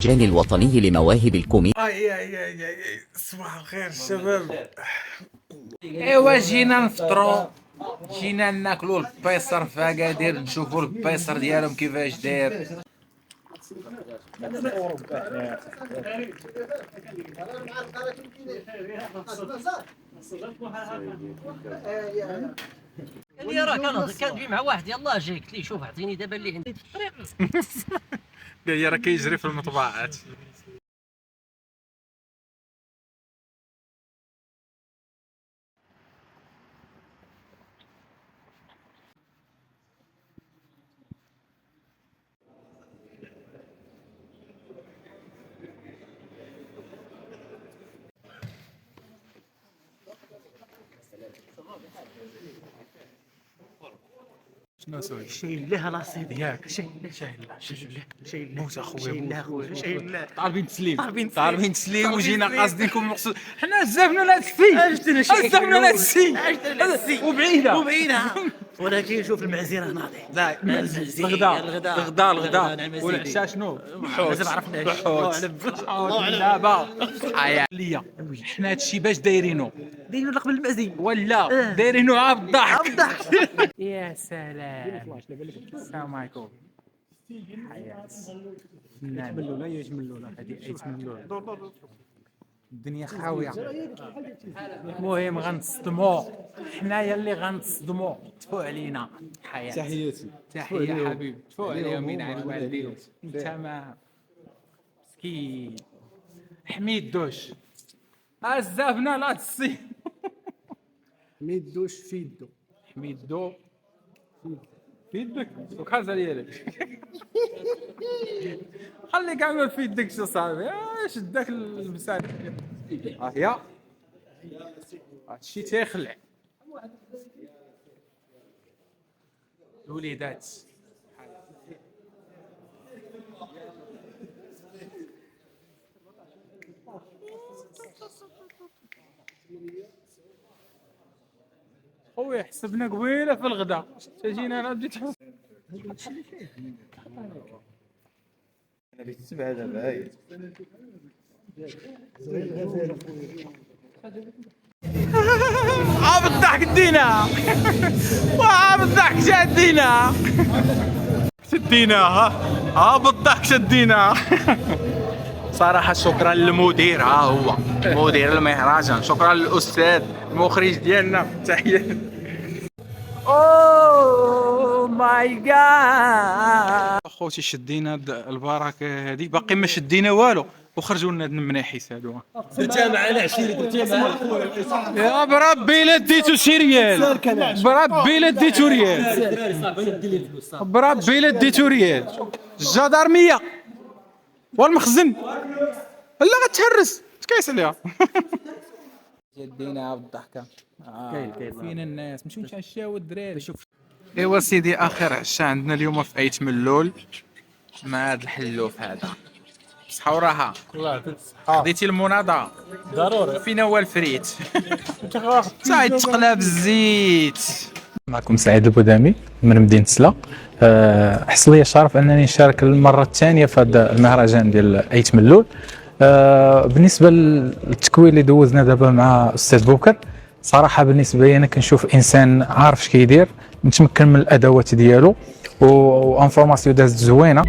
المهرجان الوطني لمواهب الكوميديا. صباح الخير الشباب. ايوا جينا نفطروا، جينا ناكلوا البيصر في اكادير، نشوفوا البيصر ديالهم كيفاش داير. قال لي راه كندوي مع واحد، يلاه جاي، قلت ليه شوف عطيني دابا اللي عندي في الطريق. قال لي راه كيجري في المطبعات. شنو سوي؟ شايل لها لاصيد ياك شايل لها موت اخويا، شايل لها خويا، شايل لها طالبين تسليم، طالبين طالبين تسليم طالبين وجينا تسليم. قاصدينكم مقصود. حنا زافنا لهاد السي، زافنا لهاد السي وبعيده وبعيدة. ولكن شوف المعزيرة ناضي. لا المعزير، الغداء والعشاء شنو؟ مازال ما عرفناش. الله أعلم. دابا ليا حنا هادشي باش دايرينو دايرين قبل المأذين. ولا دايرينو عا بالضحك. بالضحك. يا سلام. السلام عليكم. حياة يتملونا يتملونا هذه يتملونا. الدنيا خاوية. المهم غنتصدموا حنايا اللي غنتصدموا. تفوا علينا حياة. تحية حبيبي. تفوا عليهم ينعل والديهم. انت ما مسكين حميد دوش الزافنا لا تسي. حميد دوش في يدو. حميد دو في يدك وكازا ديالك. خليك عامل في يدك شو صاحبي. شدك المساعد. هي هادشي تيخلع الوليدات. خويا حسبنا قبيله في الغداء، تجينا انا بديت تحس. انا بيتسمع هذا باين. بالضحك دينا بالضحك شدينا بالضحك شدينا. صراحة شكرا للمدير، ها هو مدير المهرجان. شكرا للأستاذ المخرج ديالنا. تحية. اوه ماي جاد. اخوتي شدينا البركة هذه، باقي ما شدينا والو وخرجوا لنا هاد المناحيس هادو. درتها معنا عشيرة، درتها معنا. يا بربي لا ديتو شي ريال، بربي لا ديتو ريال، بربي لا ديتو ريال. الجدارمية والمخزن لا غتهرس اش كيساليها. جدينا بالضحكة. فين الناس مشيو نتعشاو الدراري. ايوا سيدي اخر عشاء عندنا اليوم في ايت ملول مع هذا الحلوف هذا. صحة وراحة. خديتي المناضة ضروري. فينا هو الفريت. صاي تقلى بالزيت. معكم سعيد البودامي من مدينة سلا. حصل لي الشرف انني نشارك المره الثانيه في هذا المهرجان ديال ايت ملول. بالنسبه للتكوين اللي دوزنا دابا مع استاذ بوكر، صراحه بالنسبه لي انا كنشوف انسان عارف اش كيدير، متمكن من الادوات ديالو وانفورماسيون دازت زوينه.